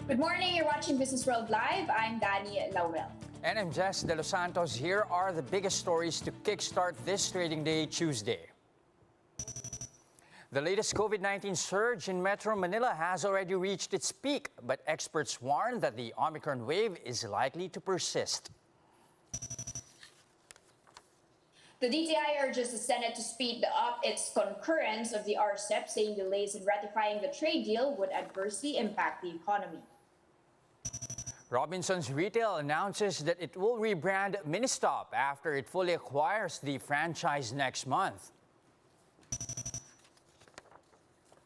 Good morning, you're watching Businessworld Live. I'm Danny Laurel. And I'm Jess De Los Santos. Here are the biggest stories to kickstart this trading day, Tuesday. The latest COVID-19 surge in Metro Manila has already reached its peak, but experts warn that the Omicron wave is likely to persist. The DTI urges the Senate to speed up its concurrence of the RCEP, saying delays in ratifying the trade deal would adversely impact the economy. Robinsons Retail announces that it will rebrand MINISTOP after it fully acquires the franchise next month.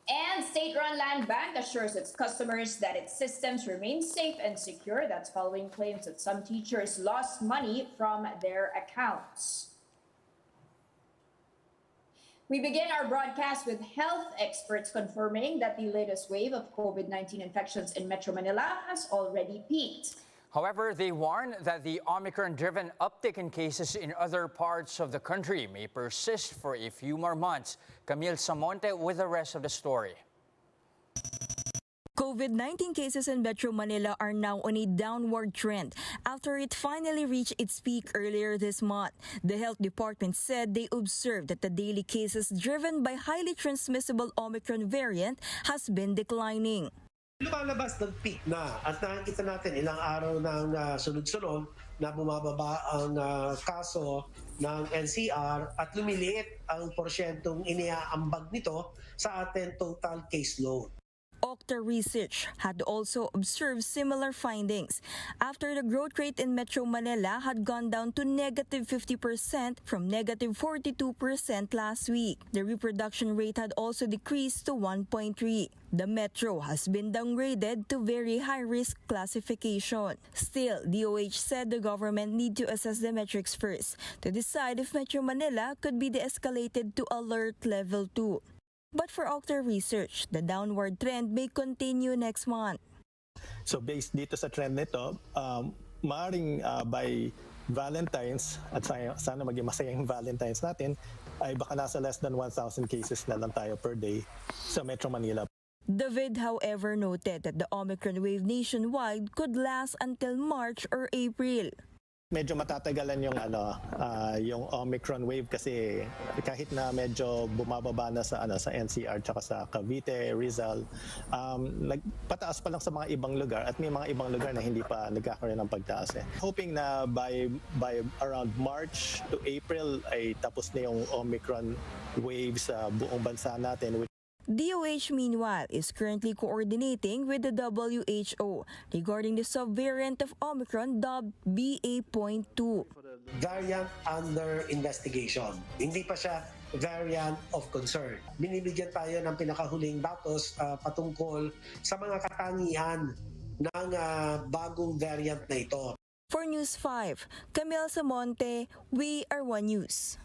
And state-run Land Bank assures its customers that its systems remain safe and secure. That's following claims that some teachers lost money from their accounts. We begin our broadcast with health experts confirming that the latest wave of COVID-19 infections in Metro Manila has already peaked. However, they warn that the Omicron-driven uptick in cases in other parts of the country may persist for a few more months. Camille Samonte with the rest of the story. COVID-19 cases in Metro Manila are now on a downward trend after it finally reached its peak earlier this month. The health department said they observed that the daily cases driven by highly transmissible Omicron variant has been declining. Lumalabas ng peak na at nakikita natin ilang araw ng sunod-sunod na bumababa ang kaso ng NCR at lumiliit ang porsyentong iniaambag nito sa ating total caseload. Octa Research had also observed similar findings after the growth rate in Metro Manila had gone down to negative 50% from negative 42% last week. The reproduction rate had also decreased to 1.3. The Metro has been downgraded to very high-risk classification. Still, DOH said the government need to assess the metrics first to decide if Metro Manila could be de-escalated to alert level 2. But for Octa Research, the downward trend may continue next month. So based dito sa trend nito, maaaring by Valentine's, at sana maging masayang Valentine's natin, ay baka nasa less than 1,000 cases na lang tayo per day sa Metro Manila. David, however, noted that the Omicron wave nationwide could last until March or April. Medyo matatagalan yung yung Omicron wave kasi kahit na medyo bumababa na sa sa NCR tsaka sa Cavite, Rizal, nagpataas pa lang sa mga ibang lugar at may mga ibang lugar na hindi pa nagkakaroon ng pagtaas. Hoping na by around March to April ay tapos na yung Omicron wave sa buong bansa natin. DOH, meanwhile, is currently coordinating with the WHO regarding the subvariant of Omicron dubbed BA.2. Variant under investigation. Hindi pa siya variant of concern. Binibigyan tayo ng pinakahuling datos patungkol sa mga katangian ng bagong variant na ito. For News 5, Camille Samonte, We Are One News.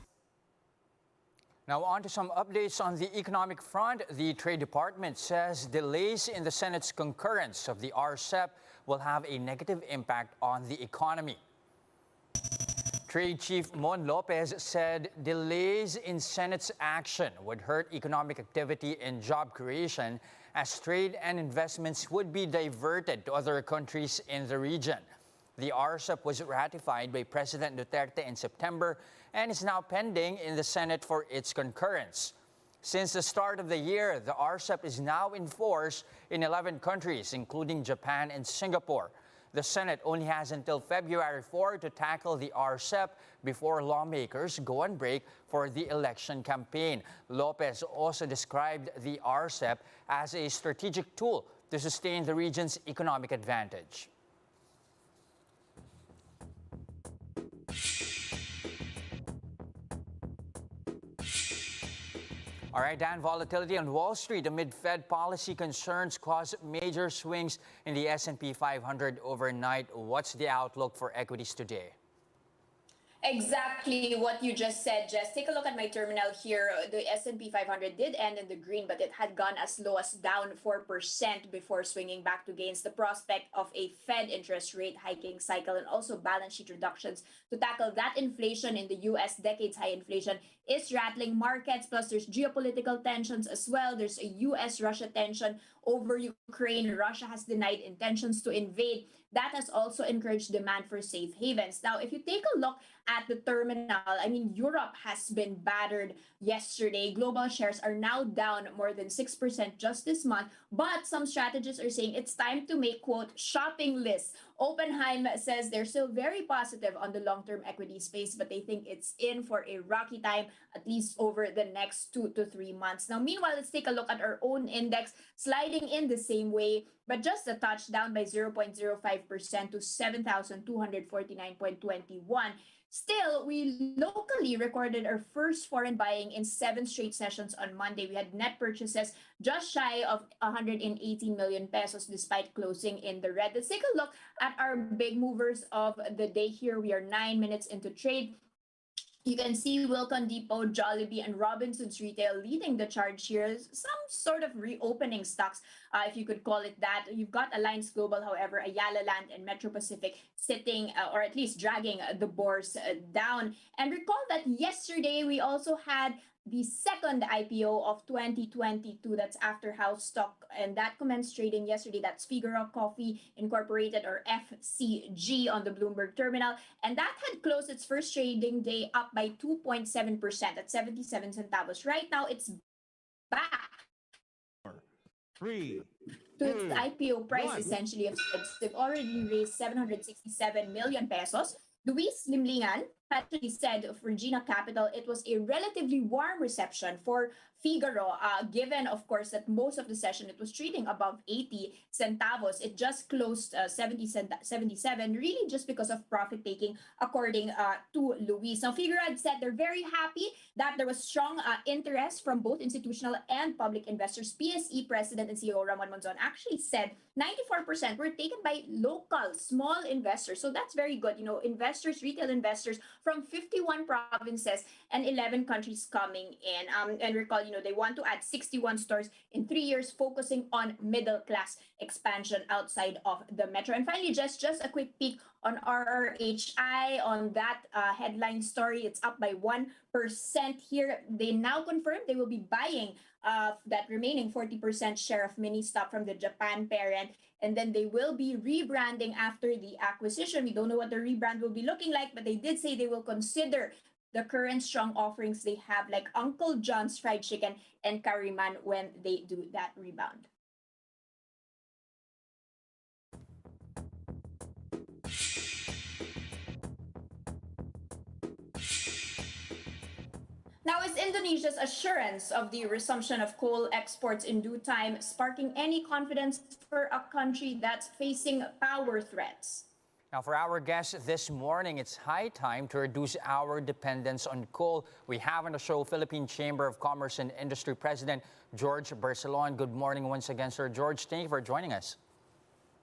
Now on to some updates on the economic front. The Trade Department says delays in the Senate's concurrence of the RCEP will have a negative impact on the economy. Trade Chief Mon Lopez said delays in Senate's action would hurt economic activity and job creation as trade and investments would be diverted to other countries in the region. The RCEP was ratified by President Duterte in September and is now pending in the Senate for its concurrence. Since the start of the year, the RCEP is now in force in 11 countries, including Japan and Singapore. The Senate only has until February 4 to tackle the RCEP before lawmakers go on break for the election campaign. Lopez also described the RCEP as a strategic tool to sustain the region's economic advantage. All right, Dan, volatility on Wall Street amid Fed policy concerns caused major swings in the S&P 500 overnight. What's the outlook for equities today? Exactly what you just said, Jess. Take a look at my terminal here. The S&P 500 did end in the green, but it had gone as low as down 4% before swinging back to gains. The prospect of a Fed interest rate hiking cycle and also balance sheet reductions to tackle that inflation in the U.S., decades high inflation, is rattling markets. Plus, there's geopolitical tensions as well. There's a U.S.-Russia tension over Ukraine. Russia has denied intentions to invade. That has also encouraged demand for safe havens. Now, if you take a look at the terminal, I mean, Europe has been battered yesterday. Global shares are now down more than 6% just this month. But some strategists are saying it's time to make, quote, shopping lists. Oppenheim says they're still very positive on the long-term equity space, but they think it's in for a rocky time, at least over the next 2 to 3 months. Now, meanwhile, let's take a look at our own index, sliding in the same way, but just a touch down by 0.05% to 7,249.21. Still, we locally recorded our first foreign buying in 7 straight sessions on Monday. We had net purchases just shy of 118 million pesos despite closing in the red. Let's take a look at our big movers of the day here. We are 9 minutes into trade. You can see Wilton Depot, Jollibee, and Robinson's Retail leading the charge here. Some sort of reopening stocks, if you could call it that. You've got Alliance Global, however, Ayala Land, and Metro Pacific sitting, or at least dragging the bourse down. And recall that yesterday we also had the second IPO of 2022. That's After House Stock, and that commenced trading yesterday. That's Figaro Coffee Incorporated, or FCG, on the Bloomberg terminal, and that had closed its first trading day up by 2.7% at 77 centavos. Right now, it's back 3, to its IPO price, essentially. Of they've already raised 767 million pesos. Luis Limlingan actually said of Regina Capital, it was a relatively warm reception for Figaro, given, of course, that most of the session it was trading above 80 centavos. It just closed 77, really just because of profit taking, according to Luis. Now, Figaro had said they're very happy that there was strong interest from both institutional and public investors. PSE President and CEO Ramon Monzon actually said 94% were taken by local small investors. So that's very good. You know, investors, retail investors from 51 provinces and 11 countries coming in. And recall, you know, they want to add 61 stores in 3 years, focusing on middle class expansion outside of the metro. And finally, just a quick peek on RRHI, on that headline story. It's up by 1% here. They now confirm they will be buying that remaining 40% share of MINISTOP from the Japan parent, and then they will be rebranding after the acquisition. We don't know what the rebrand will be looking like, but they did say they will consider the current strong offerings they have, like Uncle John's Fried Chicken and Kariman, when they do that rebound. Now, is Indonesia's assurance of the resumption of coal exports in due time sparking any confidence for a country that's facing power threats? Now, for our guest this morning, it's high time to reduce our dependence on coal. We have on the show Philippine Chamber of Commerce and Industry President George Barcelon. Good morning once again, Sir George. Thank you for joining us.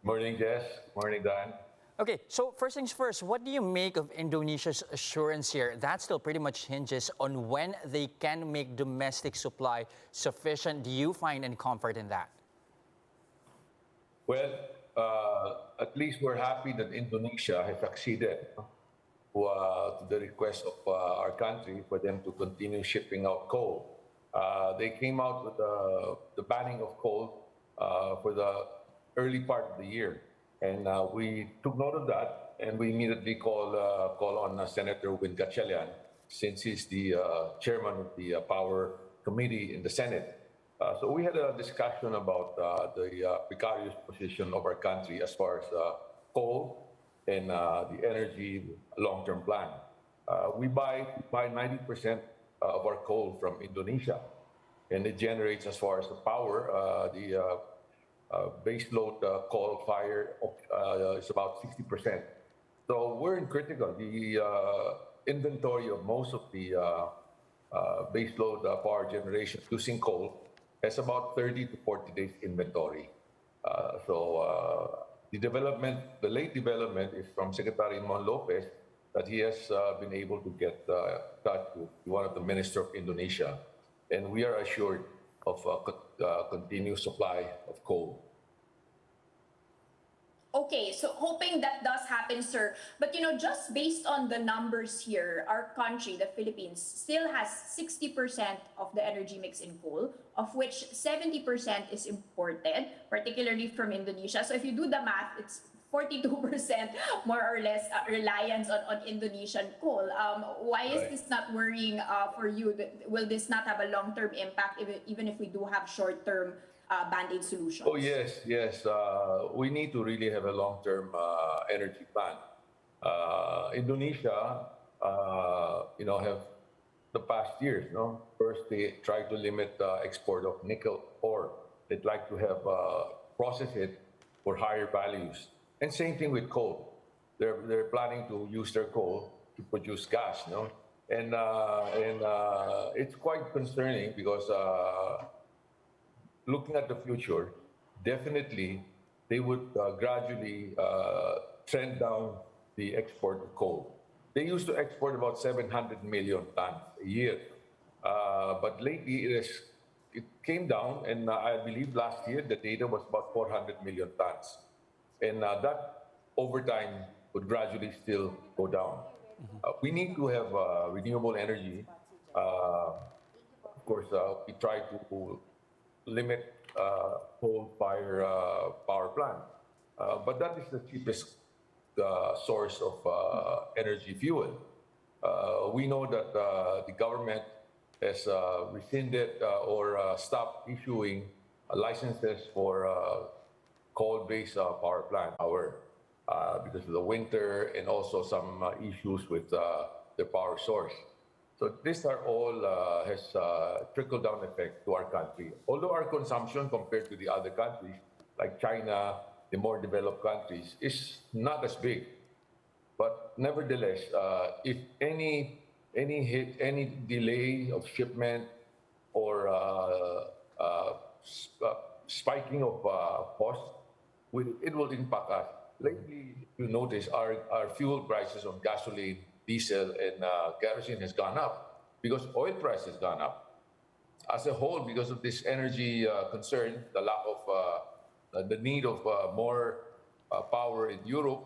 Morning, Jess. Morning, Dan. Okay, so first things first, what do you make of Indonesia's assurance here? That still pretty much hinges on when they can make domestic supply sufficient. Do you find any comfort in that? Well, at least we're happy that Indonesia has acceded to the request of our country for them to continue shipping out coal. They came out with the banning of coal for the early part of the year. And we took note of that, and we immediately call on Senator Win Gatchalian, since he's the chairman of the Power Committee in the Senate. So we had a discussion about the precarious position of our country as far as coal and the energy long-term plan. We buy 90% of our coal from Indonesia, and it generates, as far as the power, the baseload coal-fire is about 60%. So we're in critical. The inventory of most of the baseload power generation using coal has about 30 to 40 days inventory. So the late development is from Secretary Mon Lopez that he has been able to get touch with one of the minister of Indonesia, and we are assured of continued supply of coal. Okay, so hoping that does happen, sir. But just based on the numbers here, our country, the Philippines, still has 60% of the energy mix in coal, of which 70% is imported, particularly from Indonesia. So if you do the math, it's 42% more or less reliance on Indonesian coal. Why is Right. this not worrying for you? Will this not have a long-term impact even if we do have short-term band-aid solutions? Oh yes, yes. We need to really have a long-term energy plan. Indonesia, have the past years. No, first they tried to limit export of nickel ore. They'd like to have process it for higher values. And same thing with coal. They're planning to use their coal to produce gas. No, and it's quite concerning because. Looking at the future, definitely they would gradually trend down the export of coal. They used to export about 700 million tons a year, but lately it came down, and I believe last year the data was about 400 million tons, and that over time would gradually still go down. We need to have renewable energy. Of course, we try to limit coal-fired power plant. But that is the cheapest source of energy fuel. We know that the government has rescinded or stopped issuing licenses for coal-based power plant because of the winter and also some issues with the power source. So these are all has trickle-down effect to our country. Although our consumption compared to the other countries, like China, the more developed countries, is not as big. But nevertheless, if any delay of shipment or spiking of cost, it will impact us. Lately, you notice our fuel prices on gasoline, diesel, and kerosene has gone up because oil price has gone up. As a whole, because of this energy concern, the lack of the need of more power in Europe,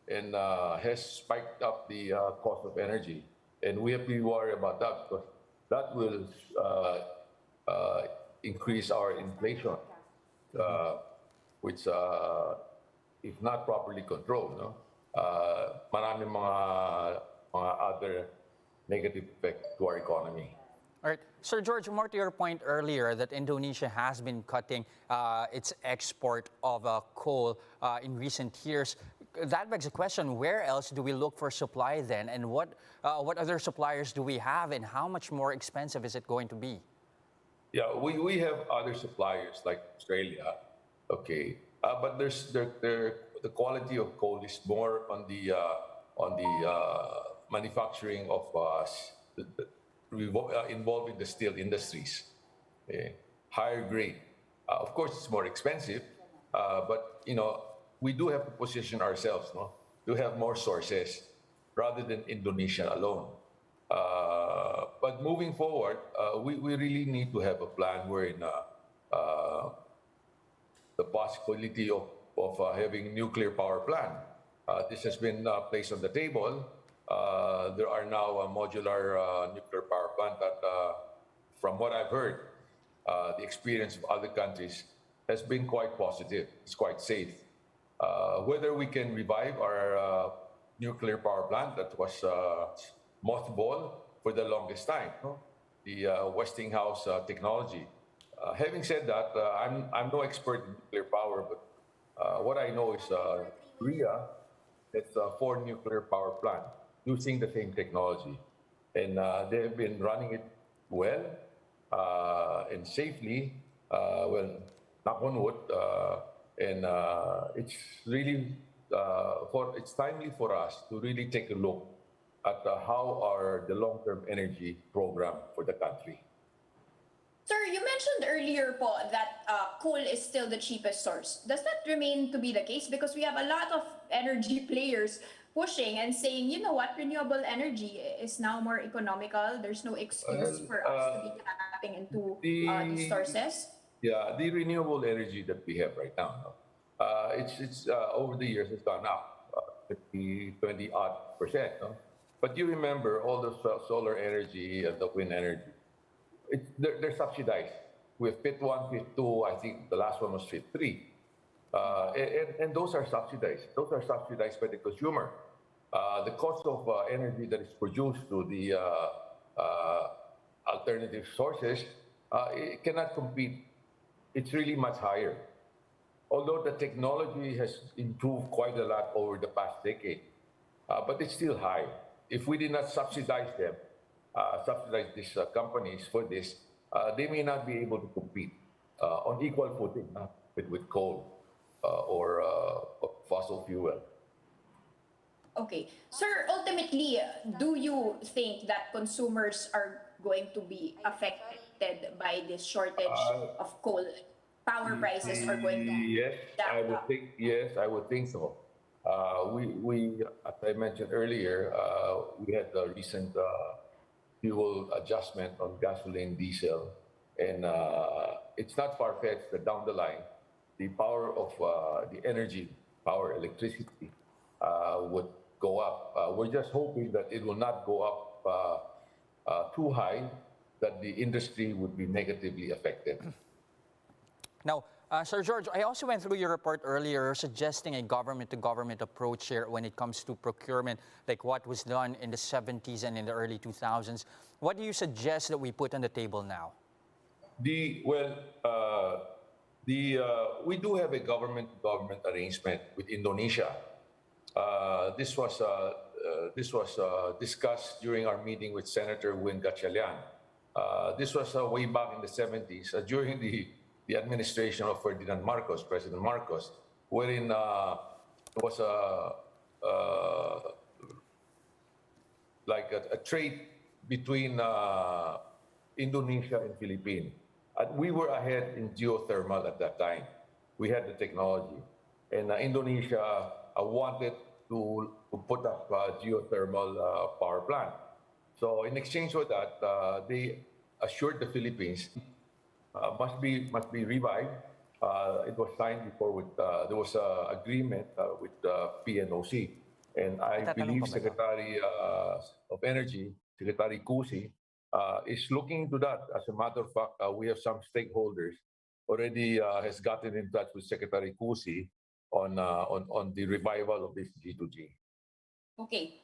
and has spiked up the cost of energy. And we have to be worried about that because that will increase our inflation, which if not properly controlled, no, maraming mga other negative effect to our economy. All right. Sir George, more to your point earlier that Indonesia has been cutting its export of coal in recent years. That begs the question, where else do we look for supply then? And what other suppliers do we have, and how much more expensive is it going to be? Yeah, we have other suppliers like Australia, okay, but the quality of coal is more on the manufacturing of involving the steel industries, higher grade. Of course, it's more expensive, but we do have to position ourselves, no, to have more sources rather than Indonesia alone. But moving forward, we really need to have a plan wherein the possibility of having nuclear power plant. This has been placed on the table. There are now a modular nuclear power plant that, from what I've heard, the experience of other countries has been quite positive. It's quite safe. Whether we can revive our nuclear power plant that was mothballed for the longest time, no? The Westinghouse technology. Having said that, I'm no expert in nuclear power, but what I know is Korea has 4 nuclear power plants using the same technology, and they have been running it well and safely. Well, knock on wood, and it's really it's timely for us to really take a look at how the long-term energy program for the country. Sir, you mentioned earlier po that coal is still the cheapest source. Does that remain to be the case? Because we have a lot of energy players pushing and saying, you know what, renewable energy is now more economical. There's no excuse Well, for us to be tapping into these the sources. yeah, the renewable energy that we have right now, no? It's over the years it's gone up 20 odd percent. No? But you remember all the solar energy and the wind energy, they're subsidized with FIT 1, FIT 2, I think the last one was FIT 3. And those are subsidized. Those are subsidized by the consumer. The cost of energy that is produced through the alternative sources, it cannot compete. It's really much higher. Although the technology has improved quite a lot over the past decade, but it's still high. If we did not subsidize them, subsidize these companies for this, they may not be able to compete on equal footing with coal or fossil fuel. Okay. Sir, ultimately, do you think that consumers are going to be affected by this shortage of coal? Power prices are going to Yes, I down. would think. Yes, I would think so. As I mentioned earlier, we had the recent fuel adjustment on gasoline, diesel, and it's not far-fetched that down the line, the power of the energy, power, electricity, would go up. We're just hoping that it will not go up too high, that the industry would be negatively affected. Now, Sir George, I also went through your report earlier suggesting a government-to-government approach here when it comes to procurement, like what was done in the 70s and in the early 2000s. What do you suggest that we put on the table now? We do have a government-to-government arrangement with Indonesia. This was discussed during our meeting with Senator Win Gatchalian. This was way back in the 70s during the administration of Ferdinand Marcos, President Marcos, wherein there was a trade between Indonesia and Philippines. We were ahead in geothermal at that time. We had the technology. And Indonesia wanted to put up a geothermal power plant. So in exchange for that, they assured the Philippines must be revived. It was signed before with there was an agreement with PNOC, and I believe Secretary of Energy, Secretary Cusi, is looking into that. As a matter of fact, we have some stakeholders already has gotten in touch with Secretary Cusi on the revival of this G2G. Okay.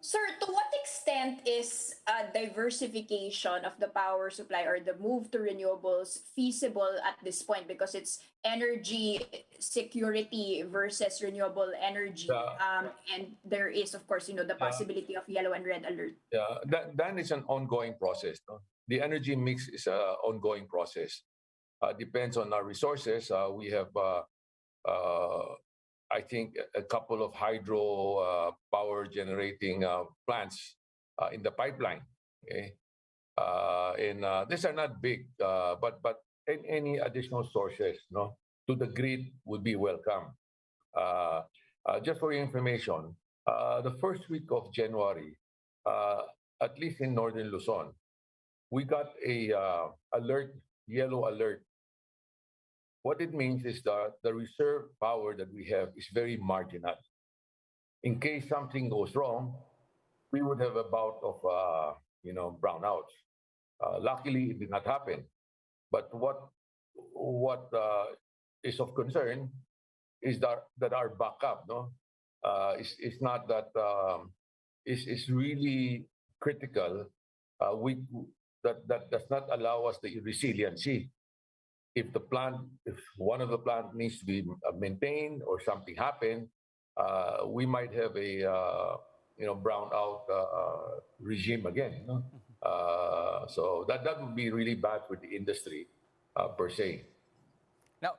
Sir, to what extent is diversification of the power supply or the move to renewables feasible at this point? Because it's energy security versus renewable energy. And there is, of course, the possibility of yellow and red alert. Yeah, that is an ongoing process. No? The energy mix is an ongoing process. Depends on our resources. We have I think a couple of hydro power generating plants in the pipeline. Okay, and these are not big, but any additional sources, to the grid would be welcome. Just for your information, the first week of January, at least in northern Luzon, we got a yellow alert. What it means is that the reserve power that we have is very marginal. In case something goes wrong, we would have a bout of brownouts. Luckily, it did not happen. But what is of concern is that our backup, is not that is really critical. That does not allow us the resiliency. If one of the plant needs to be maintained or something happen, we might have a brownout regime again. So that would be really bad for the industry per se. Now,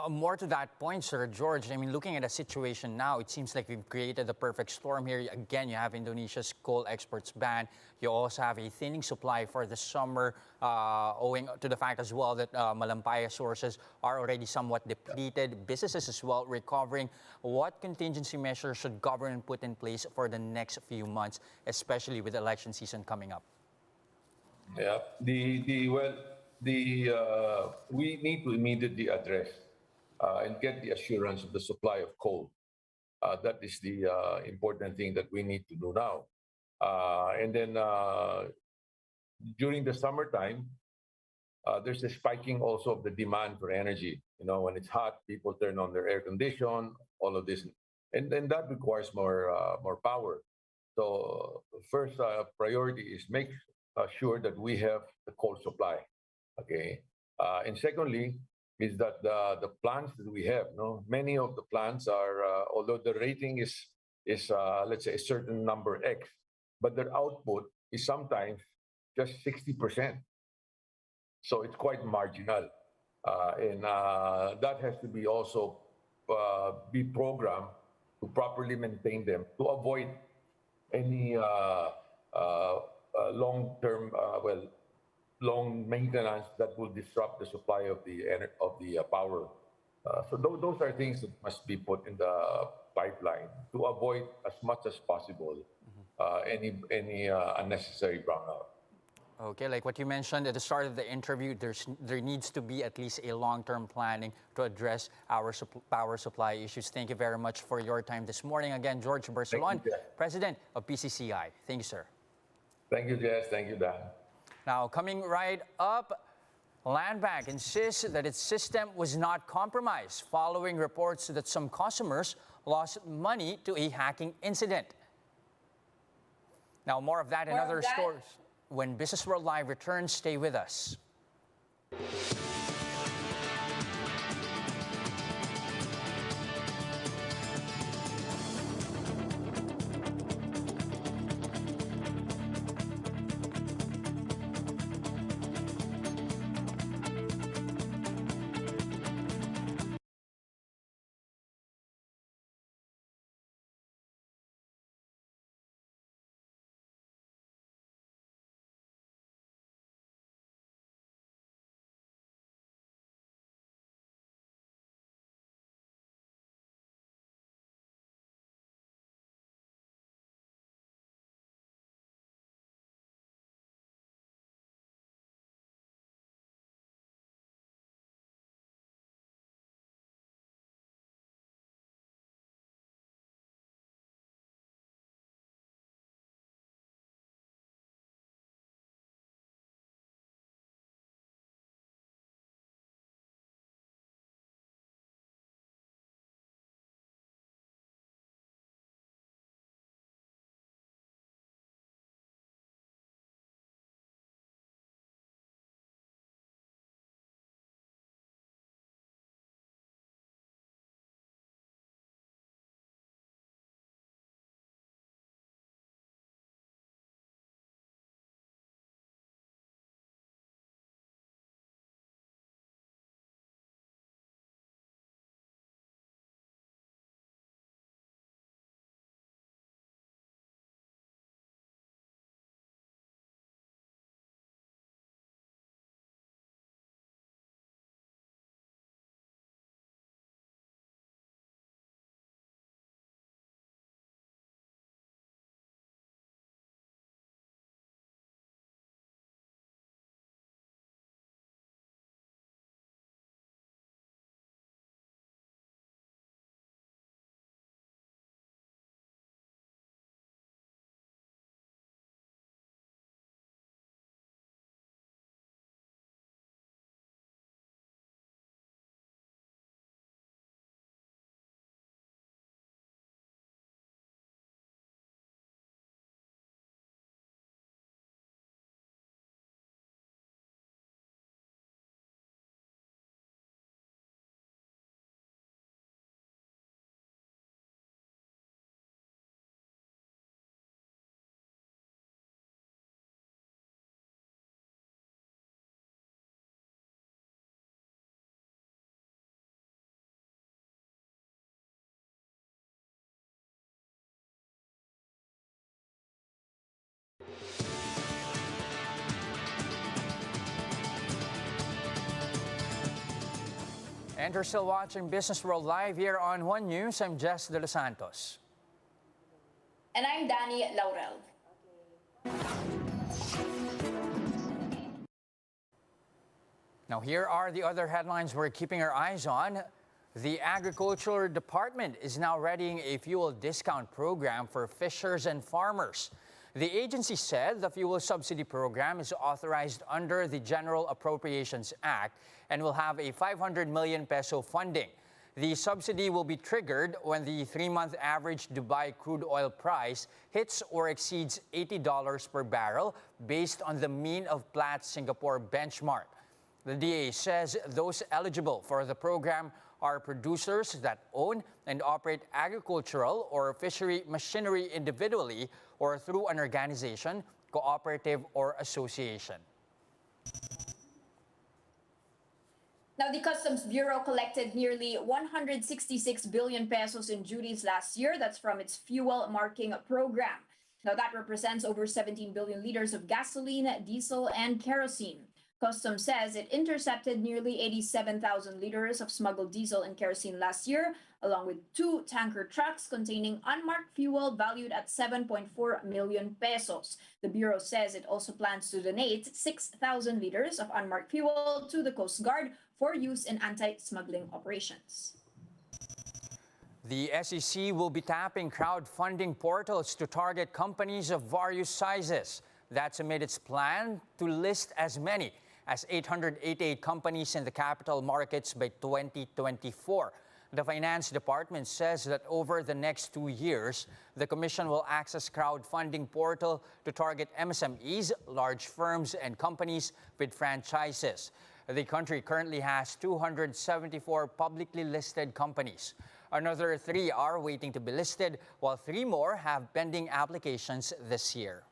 more to that point, Sir George, I mean, looking at the situation now, it seems like we've created the perfect storm here. Again, you have Indonesia's coal exports ban. You also have a thinning supply for the summer, owing to the fact as well that Malampaya sources are already somewhat depleted. Businesses as well recovering. What contingency measures should government put in place for the next few months, especially with election season coming up? Yeah, we need to immediately address and get the assurance of the supply of coal. That is the important thing that we need to do now. And then during the summertime, there's a spiking also of the demand for energy. You know, when it's hot, people turn on their air condition, all of this, and then that requires more power. So first priority is make sure that we have the coal supply. Okay, and secondly is that the plants that we have, many of the plants are, although the rating is let's say a certain number X, but their output is sometimes just 60%. So it's quite marginal, and that has to be also be programmed to properly maintain them to avoid any long-term, long maintenance that will disrupt the supply of the power. So those are things that must be put in the pipeline to avoid as much as possible any unnecessary brownout. Okay, like what you mentioned at the start of the interview, there needs to be at least a long-term planning to address our power supply issues. Thank you very much for your time this morning. Again, George Barcelon, President of PCCI. Thank you, sir. Thank you, Jess. Thank you, Dan. Now, coming right up, Land Bank insists that its system was not compromised following reports that some customers lost money to a hacking incident. Now, more of that and other stories. When Businessworld Live returns, stay with us. And you're still watching Business World Live here on One News. I'm Jess De Los Santos. And I'm Danny Laurel. Now, here are the other headlines we're keeping our eyes on. The Agriculture Department is now readying a fuel discount program for fishers and farmers. The agency said the fuel subsidy program is authorized under the General Appropriations Act and will have a 500 million peso funding. The subsidy will be triggered when the 3-month average Dubai crude oil price hits or exceeds $80 per barrel based on the mean of Platts Singapore benchmark. The DA says those eligible for the program are producers that own and operate agricultural or fishery machinery individually or through an organization, cooperative, or association. Now, the Customs Bureau collected nearly 166 billion pesos in duties last year. That's from its fuel marking program. Now, that represents over 17 billion liters of gasoline, diesel, and kerosene. Customs says it intercepted nearly 87,000 liters of smuggled diesel and kerosene last year, along with 2 tanker trucks containing unmarked fuel valued at 7.4 million pesos. The Bureau says it also plans to donate 6,000 liters of unmarked fuel to the Coast Guard for use in anti-smuggling operations. The SEC will be tapping crowdfunding portals to target companies of various sizes. That's amid its plan to list as many as 888 companies in the capital markets by 2024. The Finance Department says that over the next 2 years, the Commission will access crowdfunding portal to target MSMEs, large firms, and companies with franchises. The country currently has 274 publicly listed companies. Another 3 are waiting to be listed, while 3 more have pending applications this year.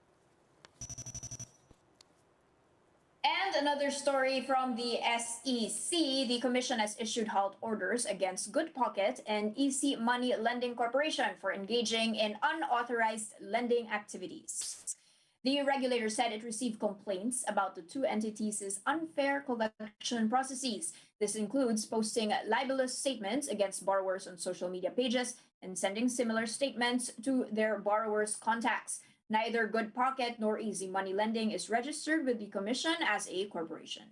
And another story from the SEC, the Commission has issued halt orders against Good Pocket and Easy Money Lending Corporation for engaging in unauthorized lending activities. The regulator said it received complaints about the 2 entities' unfair collection processes. This includes posting libelous statements against borrowers on social media pages and sending similar statements to their borrowers' contacts. Neither Good Pocket nor Easy Money Lending is registered with the Commission as a corporation.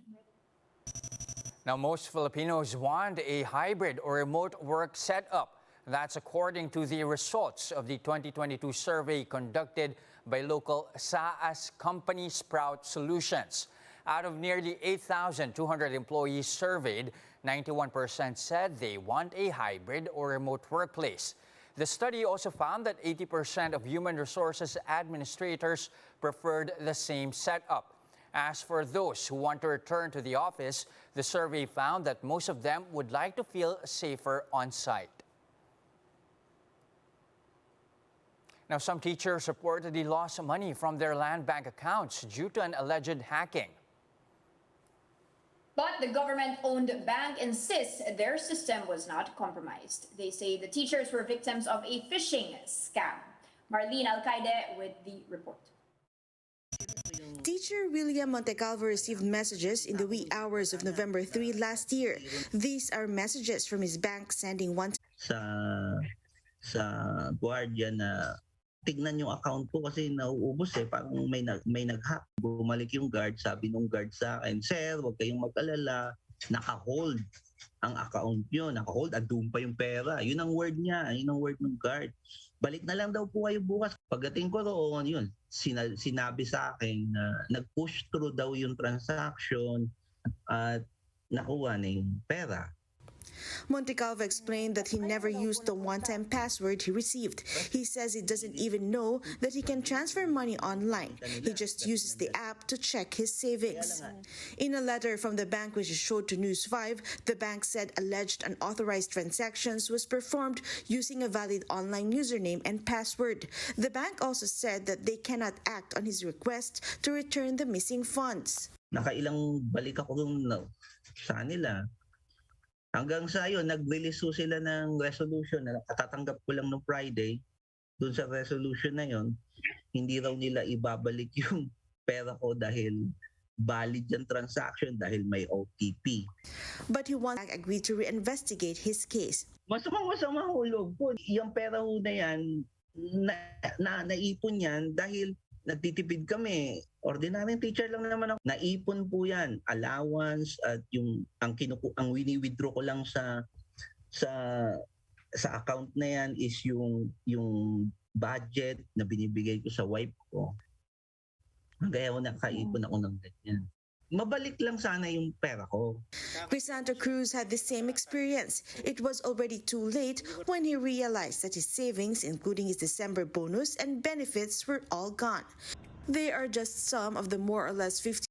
Now, most Filipinos want a hybrid or remote work setup. That's according to the results of the 2022 survey conducted by local SaaS company Sprout Solutions. Out of nearly 8,200 employees surveyed, 91% said they want a hybrid or remote workplace. The study also found that 80% of human resources administrators preferred the same setup. As for those who want to return to the office, the survey found that most of them would like to feel safer on site. Now, some teachers reportedly lost money from their land bank accounts due to an alleged hacking. But the government-owned bank insists their system was not compromised. They say the teachers were victims of a phishing scam. Marlene Alcaide with the report. Teacher William Montecalvo received messages in the wee hours of November 3 last year. These are messages from his bank sending one sa guardia na tignan yung account ko kasi nauubos parang may nag-hack. Bumalik yung guard, sabi nung guard sa akin, "Sir, huwag kayong mag-alala, naka-hold ang account nyo, naka-hold, andun pa yung pera." Yun ang word niya, yun ang word ng guard. "Balik na lang daw po kayo bukas." Pagdating ko roon, yun, sinabi sa akin na nag-push through daw yung transaction at nakuha na yung pera. Montecalvo explained that he never used the one-time password he received. He says he doesn't even know that he can transfer money online. He just uses the app to check his savings. In a letter from the bank which is showed to News 5, the bank said alleged unauthorized transactions was performed using a valid online username and password. The bank also said that they cannot act on his request to return the missing funds. Nakailang balik ako dun sa nila. Hanggang sa yun, nag-release sila ng resolution na katatanggap ko lang noong Friday. Doon sa resolution na yun, hindi raw nila ibabalik yung pera ko dahil valid yung transaction dahil may OTP. But he wants to agree to reinvestigate his case. Masamang hulog po. Yung pera ho na yan, naipon yan dahil nagtitipid kami. Ordinaryong teacher lang naman ako. Naipon po yan. Allowance at ang wini-withdraw ko lang sa account na yan is yung budget na binibigay ko sa wife ko. Kaya nakaipon ako ng ganyan. Mabalik lang sana yung pera ko. Crisanto Cruz had the same experience. It was already too late when he realized that his savings, including his December bonus and benefits, were all gone. They are just some of the more or less 50